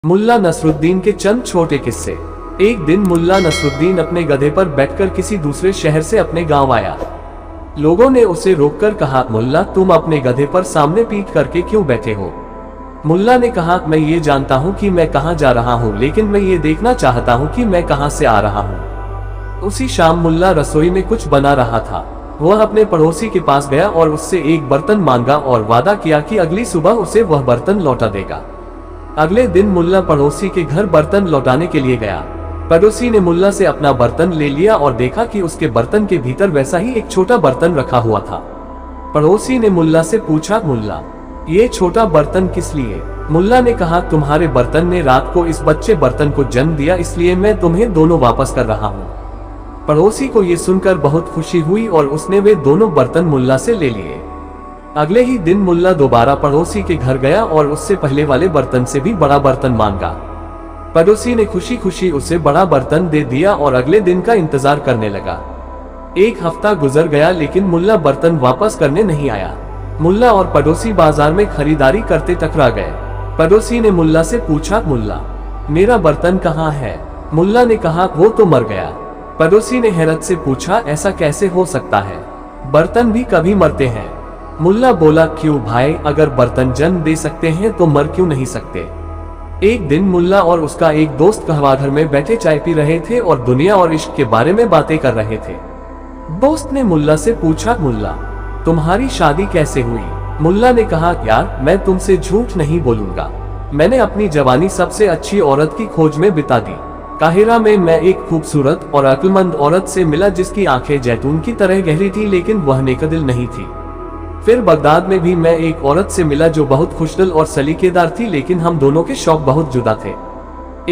मुल्ला नसरुद्दीन के चंद छोटे किस्से। एक दिन मुल्ला नसरुद्दीन अपने गधे पर बैठकर किसी दूसरे शहर से अपने गांव आया। लोगों ने उसे रोककर कहा, मुल्ला तुम अपने गधे पर सामने पीठ करके क्यों बैठे हो? मुल्ला ने कहा, मैं ये जानता हूँ कि मैं कहाँ जा रहा हूँ, लेकिन मैं ये देखना चाहता हूँ कि मैं कहाँ से आ रहा हूँ। उसी शाम मुल्ला रसोई में कुछ बना रहा था। वह अपने पड़ोसी के पास गया और उससे एक बर्तन मांगा और वादा किया कि अगली सुबह उसे वह बर्तन लौटा देगा। अगले दिन मुल्ला पड़ोसी के घर बर्तन लौटाने के लिए गया। पड़ोसी ने मुल्ला से अपना बर्तन ले लिया और देखा कि उसके बर्तन के भीतर वैसा ही एक छोटा बर्तन रखा हुआ था। पड़ोसी ने मुल्ला से पूछा, मुल्ला ये छोटा बर्तन किस लिए? मुल्ला ने कहा, तुम्हारे बर्तन ने रात को इस बच्चे बर्तन को जन्म दिया, इसलिए मैं तुम्हें दोनों वापस कर रहा हूँ। पड़ोसी को ये सुनकर बहुत खुशी हुई और उसने वे दोनों बर्तन मुल्ला से ले लिए। अगले ही दिन मुल्ला दोबारा पड़ोसी के घर गया और उससे पहले वाले बर्तन से भी बड़ा बर्तन मांगा। पड़ोसी ने खुशी खुशी उसे बड़ा बर्तन दे दिया और अगले दिन का इंतजार करने लगा। एक हफ्ता गुजर गया लेकिन मुल्ला बर्तन वापस करने नहीं आया। मुल्ला और पड़ोसी बाजार में खरीदारी करते टकरा गए। पड़ोसी ने मुल्ला से पूछा, मुल्ला मेरा बर्तन कहाँ है? मुल्ला ने कहा, वो तो मर गया। पड़ोसी ने हैरत से पूछा, ऐसा कैसे हो सकता है? बर्तन भी कभी मरते हैं? मुल्ला बोला, क्यों भाई, अगर बर्तन जन्म दे सकते हैं तो मर क्यों नहीं सकते? एक दिन मुल्ला और उसका एक दोस्त कहवाघर में बैठे चाय पी रहे थे और दुनिया और इश्क के बारे में बातें कर रहे थे। दोस्त ने मुल्ला से पूछा, मुल्ला तुम्हारी शादी कैसे हुई? मुल्ला ने कहा, यार मैं तुमसे झूठ नहीं बोलूंगा, मैंने अपनी जवानी सबसे अच्छी औरत की खोज में बिता दी। काहिरा में मैं एक खूबसूरत और अक्लमंद औरत से मिला जिसकी आंखें जैतून की तरह गहरी थी लेकिन वह नेकदिल नहीं थी। फिर बगदाद में भी मैं एक औरत से मिला जो बहुत खुशदिल और सलीकेदार थी, लेकिन हम दोनों के शौक बहुत जुदा थे।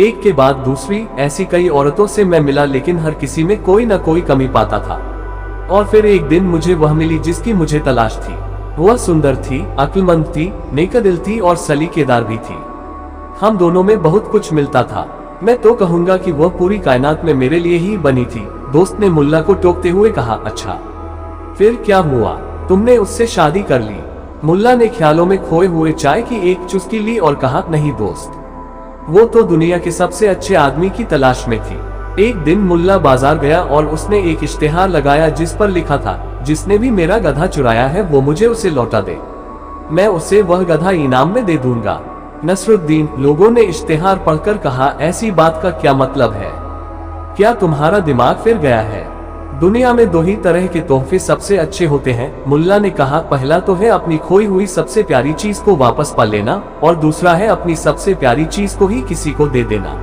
एक के बाद दूसरी ऐसी कई औरतों से मैं मिला लेकिन हर किसी में कोई न कोई कमी पाता था। और फिर एक दिन मुझे वह मिली जिसकी मुझे तलाश थी। वह सुंदर थी, अक्लमंद थी, नेकदिल थी और सलीकेदार भी थी। हम दोनों में बहुत कुछ मिलता था। मैं तो कहूँगा कि वह पूरी कायनात में मेरे लिए ही बनी थी। दोस्त ने मुल्ला को टोकते हुए कहा, अच्छा फिर क्या हुआ? तुमने उससे शादी कर ली? मुल्ला ने ख्यालों में खोए हुए चाय की एक चुस्की ली और कहा, नहीं दोस्त, वो तो दुनिया के सबसे अच्छे आदमी की तलाश में थी। एक दिन मुल्ला बाजार गया और उसने एक इश्तेहार लगाया जिस पर लिखा था, जिसने भी मेरा गधा चुराया है वो मुझे उसे लौटा दे, मैं उसे वह गधा इनाम में दे दूंगा। नसरुद्दीन, लोगों ने इश्तेहार पढ़कर कहा, ऐसी बात का क्या मतलब है? क्या तुम्हारा दिमाग फिर गया है? दुनिया में दो ही तरह के तोहफे सबसे अच्छे होते हैं। मुल्ला ने कहा, पहला तो है अपनी खोई हुई सबसे प्यारी चीज को वापस पा लेना और दूसरा है अपनी सबसे प्यारी चीज को ही किसी को दे देना।